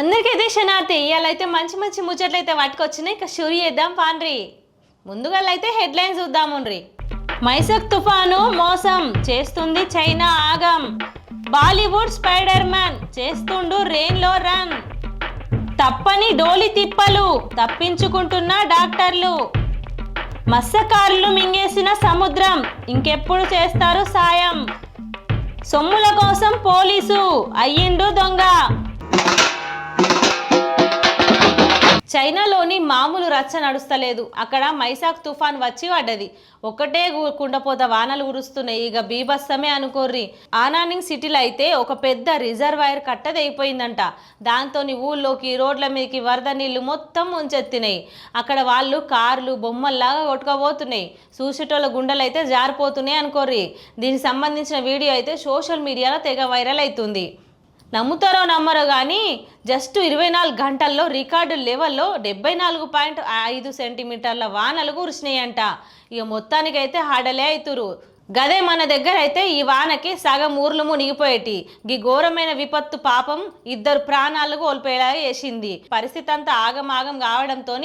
అందరికైతే శనార్థి ఇవాళైతే మంచి మంచి ముచ్చట్లయితే పట్టుకొచ్చినాయి. ఇక షురు చేద్దాం పాండ్రి. ముందుగా అయితే హెడ్లైన్స్ చూద్దాముండ్రి. మైసక్ తుఫాను మోసం చేస్తుంది చైనా ఆగం. బాలీవుడ్ స్పైడర్ మ్యాన్ చేస్తుండు రెయిన్లో రన్. తప్పని డోలి తిప్పలు తప్పించుకుంటున్న డాక్టర్లు. మత్స్యకారులు మింగేసిన సముద్రం ఇంకెప్పుడు చేస్తారు సాయం. సొమ్ముల కోసం పోలీసు అయ్యిండు దొంగ. చైనాలోని మామూలు రచ్చ నడుస్తలేదు. అక్కడ మైసాక్ తుఫాన్ వచ్చి పడ్డది. ఒకటే కుండపోత వానలు కురుస్తున్నాయి. ఇక బీభత్సమే అనుకోర్రి. ఆనానింగ్ సిటీలో అయితే ఒక పెద్ద రిజర్వాయర్ కట్టదైపోయిందంట. దాంతో ఊళ్ళోకి రోడ్ల మీదకి వరద నీళ్లు మొత్తం ముంచెత్తినాయి. అక్కడ వాళ్ళు కార్లు బొమ్మల్లాగా కొట్టుకోబోతున్నాయి. చూసేటోళ్ళ గుండెలు అయితే జారిపోతున్నాయి అనుకోర్రి. దీనికి సంబంధించిన వీడియో అయితే సోషల్ మీడియాలో తెగ వైరల్ అవుతుంది. నమ్ముతారో నమ్మరో కానీ జస్ట్ 24 గంటల్లో రికార్డు లెవెల్లో 74.5 సెంటీమీటర్ల వానలు కురిసినాయంట. ఇక మొత్తానికైతే హడలే అవుతురు. గదే మన దగ్గర అయితే ఈ వానకి సగం ఊర్లు మునిగిపోయేటి. ఈ ఘోరమైన విపత్తు పాపం 2 ప్రాణాలు కోల్పోయేలా చేసింది. పరిస్థితి అంతా ఆగమాగం కావడంతో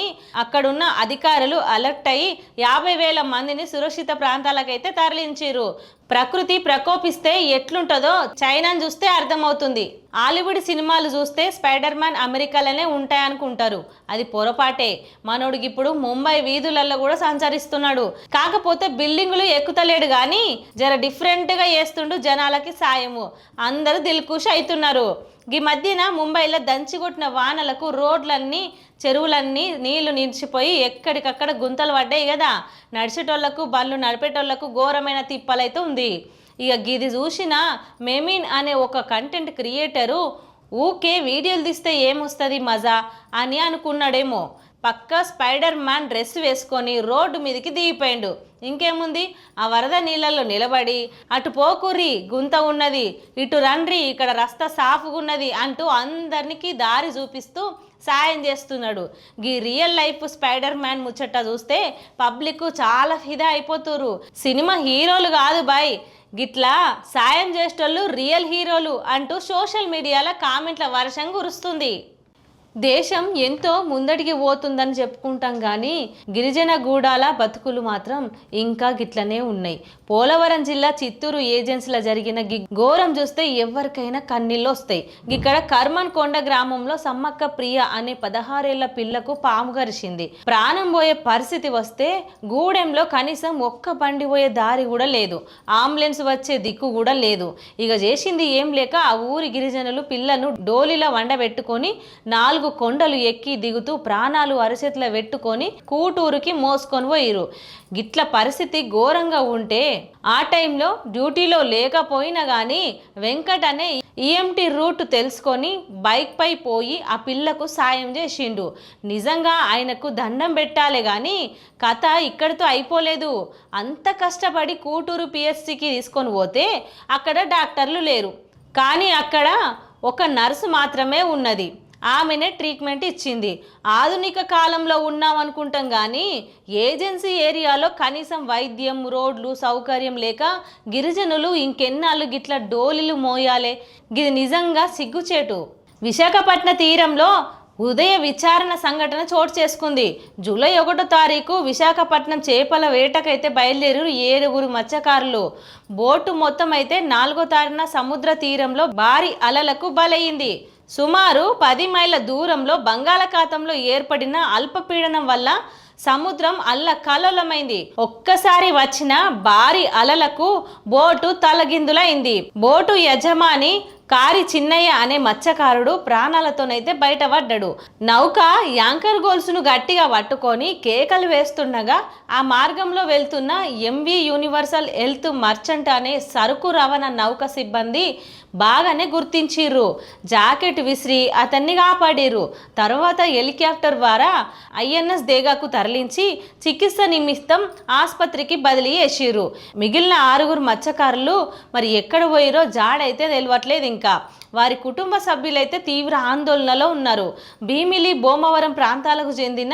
అక్కడున్న అధికారులు అలర్ట్ అయ్యి 50,000 మందిని సురక్షిత ప్రాంతాలకైతే తరలించారు. ప్రకృతి ప్రకోపిస్తే ఎట్లుంటుందో చైనాను చూస్తే అర్థమవుతుంది. హాలీవుడ్ సినిమాలు చూస్తే స్పైడర్ మ్యాన్ అమెరికాలోనే ఉంటాయనుకుంటారు. అది పొరపాటే. మనోడికి ఇప్పుడు ముంబై వీధులలో కూడా సంచరిస్తున్నాడు. కాకపోతే బిల్డింగులు ఎక్కుతలేడు కానీ జర డిఫరెంట్గా చేస్తుండు జనాలకి సాయము. అందరూ దిల్కుష్ అవుతున్నారు. ఈ మధ్యన ముంబైలో దంచికొట్టిన వానలకు రోడ్లన్నీ చెరువులన్నీ నీళ్లు నిలిచిపోయి ఎక్కడికక్కడ గుంతలు పడ్డాయి కదా. నడిచేటోళ్లకు బళ్ళు నడిపేటోళ్లకు ఘోరమైన తిప్పలైతే ఉంది. ఇక గిది చూసిన మెమిన్ అనే ఒక కంటెంట్ క్రియేటరు ఊకే వీడియోలు తీస్తే ఏమొస్తుంది మజా అని అనుకున్నాడేమో. పక్కా స్పైడర్ మ్యాన్ డ్రెస్ వేసుకొని రోడ్డు మీదకి దిగిపోయిండు. ఇంకేముంది, ఆ వరద నీళ్ళల్లో నిలబడి అటు పోకుర్రి గుంత ఉన్నది, ఇటు రండ్రి ఇక్కడ రస్తా సాఫ్గా ఉన్నది అంటూ అందరికి దారి చూపిస్తూ సాయం చేస్తున్నాడు. ఈ రియల్ లైఫ్ స్పైడర్ మ్యాన్ ముచ్చట చూస్తే పబ్లిక్ చాలా ఫిదా అయిపోతురు. సినిమా హీరోలు కాదు బాయ్, గిట్లా సాయం చేసేటోళ్ళు రియల్ హీరోలు అంటూ సోషల్ మీడియాలో కామెంట్ల వర్షం కురుస్తుంది. దేశం ఎంతో ముందడికి పోతుందని చెప్పుకుంటాం కానీ గిరిజన గూడాల బతుకులు మాత్రం ఇంకా గిట్లనే ఉన్నాయి. పోలవరం జిల్లా చిత్తూరు ఏజెన్సీలో జరిగిన ఘోరం చూస్తే ఎవరికైనా కన్నీళ్ళు వస్తాయి. ఇక్కడ కర్మన్ కొండ గ్రామంలో సమ్మక్క ప్రియ అనే 16 ఏళ్ల పిల్లకు పాము గరిచింది. ప్రాణం పోయే పరిస్థితి వస్తే గూడెంలో కనీసం ఒక్క బండి పోయే దారి కూడా లేదు. అంబులెన్స్ వచ్చే దిక్కు కూడా లేదు. ఇక చేసింది ఏం లేక ఆ ఊరి గిరిజనులు పిల్లను డోలీలో వండబెట్టుకొని 4 కొండలు ఎక్కి దిగుతూ ప్రాణాలు అరచేతిలో పెట్టుకొని కూటూరుకి మోసుకొని పోయిరు. గిట్ల పరిస్థితి ఘోరంగా ఉంటే ఆ టైంలో డ్యూటీలో లేకపోయినా కానీ వెంకట్ అనే ఈఎంటీ రూట్ తెలుసుకొని బైక్ పై పోయి ఆ పిల్లకు సాయం చేసిండు. నిజంగా ఆయనకు దండం పెట్టాలి కానీ కథ ఇక్కడితో అయిపోలేదు. అంత కష్టపడి కూటూరు పిహెచ్సికి తీసుకొని పోతే అక్కడ డాక్టర్లు లేరు, కానీ అక్కడ ఒక నర్సు మాత్రమే ఉన్నది. ఆమెనే ట్రీట్మెంట్ ఇచ్చింది. ఆధునిక కాలంలో ఉన్నాం అనుకుంటాం కానీ ఏజెన్సీ ఏరియాలో కనీసం వైద్యం రోడ్లు సౌకర్యం లేక గిరిజనులు ఇంకెన్నాళ్ళు గిట్ల డోలీలు మోయాలే. ఇది నిజంగా సిగ్గుచేటు. విశాఖపట్నం తీరంలో ఉదయ విచారణ సంఘటన చోటు చేసుకుంది. జూలై 1వ తారీఖు విశాఖపట్నం చేపల వేటకైతే బయలుదేరు 7 మత్స్యకారులు. బోటు మొత్తం అయితే 4వ తారీఖున సముద్ర తీరంలో భారీ అలలకు బలైంది. సుమారు 10 మైళ్ళ దూరంలో బంగాళాఖాతంలో ఏర్పడిన అల్పపీడనం వల్ల సముద్రం అల్లకల్లోలమైంది. ఒక్కసారి వచ్చిన భారీ అలలకు బోటు తలగిందులైంది. బోటు యజమాని కారి చిన్నయ్య అనే మత్స్యకారుడు ప్రాణాలతోనైతే బయటపడ్డాడు. నౌక యాంకర్ గోల్స్ను గట్టిగా పట్టుకొని కేకలు వేస్తుండగా ఆ మార్గంలో వెళ్తున్న ఎంవి యూనివర్సల్ హెల్త్ మర్చెంట్ అనే సరుకు రవాణా నౌక సిబ్బంది బాగానే గుర్తించిర్రు. జాకెట్ విసిరి అతన్ని కాపాడిర్రు. తర్వాత హెలికాప్టర్ ద్వారా ఐఎన్ఎస్ దేగాకు తరలించి చికిత్స నిమిత్తం ఆసుపత్రికి బదిలీ చేసిర్రు. మిగిలిన 6 మత్స్యకారులు మరి ఎక్కడ పోయిరో జాడైతే తెలియట్లేదు. ఇంకా వారి కుటుంబ సభ్యులైతే తీవ్ర ఆందోళనలో ఉన్నారు. భీమిలి బోమవరం ప్రాంతాలకు చెందిన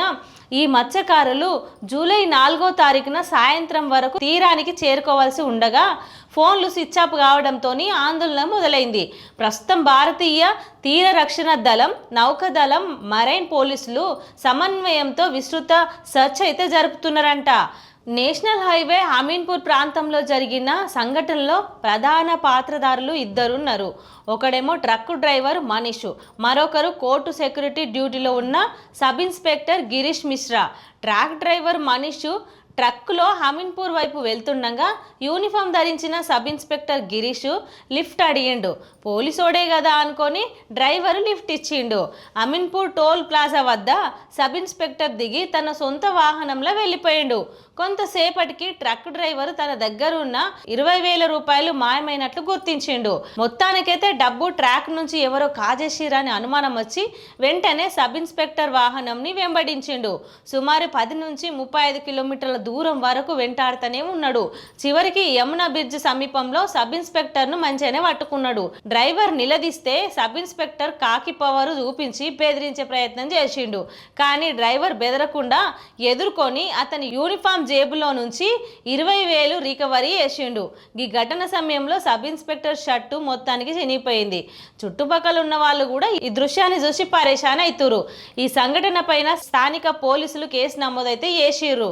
ఈ మత్స్యకారులు జూలై 4వ తారీఖున సాయంత్రం వరకు తీరానికి చేరుకోవాల్సి ఉండగా ఫోన్లు స్విచ్ ఆఫ్ కావడంతో ఆందోళన మొదలైంది. ప్రస్తుతం భారతీయ తీర రక్షణ దళం, నౌకాదళం, మరైన్ పోలీసులు సమన్వయంతో విస్తృత సెర్చ్ అయితే జరుపుతున్నారంట. నేషనల్ హైవే అమీన్పూర్ ప్రాంతంలో జరిగిన సంఘటనలో ప్రధాన పాత్రధారులు ఇద్దరున్నారు. ఒకడేమో ట్రక్ డ్రైవర్ మనీష్, మరొకరు కోర్టు సెక్యూరిటీ డ్యూటీలో ఉన్న sub inspector Girish Mishra. Truck driver Manish ట్రక్లో అమీన్పూర్ వైపు వెళ్తుండగా యూనిఫామ్ ధరించిన సబ్ ఇన్స్పెక్టర్ గిరీష్ లిఫ్ట్ అడిగిండు. పోలీసోడే కదా అనుకొని డ్రైవర్ లిఫ్ట్ ఇచ్చిండు. అమీన్పూర్ టోల్ ప్లాజా వద్ద సబ్ ఇన్స్పెక్టర్ దిగి తన సొంత వాహనంలో వెళ్ళిపోయిండు. కొంతసేపటికి ట్రక్ డ్రైవర్ తన దగ్గర ఉన్న 20,000 రూపాయలు మాయమైనట్లు గుర్తించిండు. మొత్తానికైతే డబ్బు ట్రాక్ నుంచి ఎవరో కాజేసిరని అనుమానం వచ్చి వెంటనే సబ్ ఇన్స్పెక్టర్ వాహనంని వెంబడించిండు. సుమారు 10 నుంచి 35 కిలోమీటర్ల దూరం వరకు వెంటాడుతూనే ఉన్నాడు. చివరికి యమునా బ్రిడ్జ్ సమీపంలో సబ్ ఇన్స్పెక్టర్ను మంచిగానే పట్టుకున్నాడు. డ్రైవర్ నిలదీస్తే సబ్ ఇన్స్పెక్టర్ కాకి పవర్ చూపించి బెదిరించే ప్రయత్నం చేసిండు. కానీ డ్రైవర్ బెదరకుండా ఎదుర్కొని అతని యూనిఫామ్ జేబులో నుంచి 20,000 రికవరీ చేసిండు. ఈ ఘటన సమయంలో సబ్ ఇన్స్పెక్టర్ షర్టు మొత్తానికి చినిగిపోయింది. చుట్టుపక్కల ఉన్న వాళ్ళు కూడా ఈ దృశ్యాన్ని చూసి పరేషాన్ అవుతురు. ఈ సంఘటన పైన స్థానిక పోలీసులు కేసు నమోదైతే చేసిర్రు.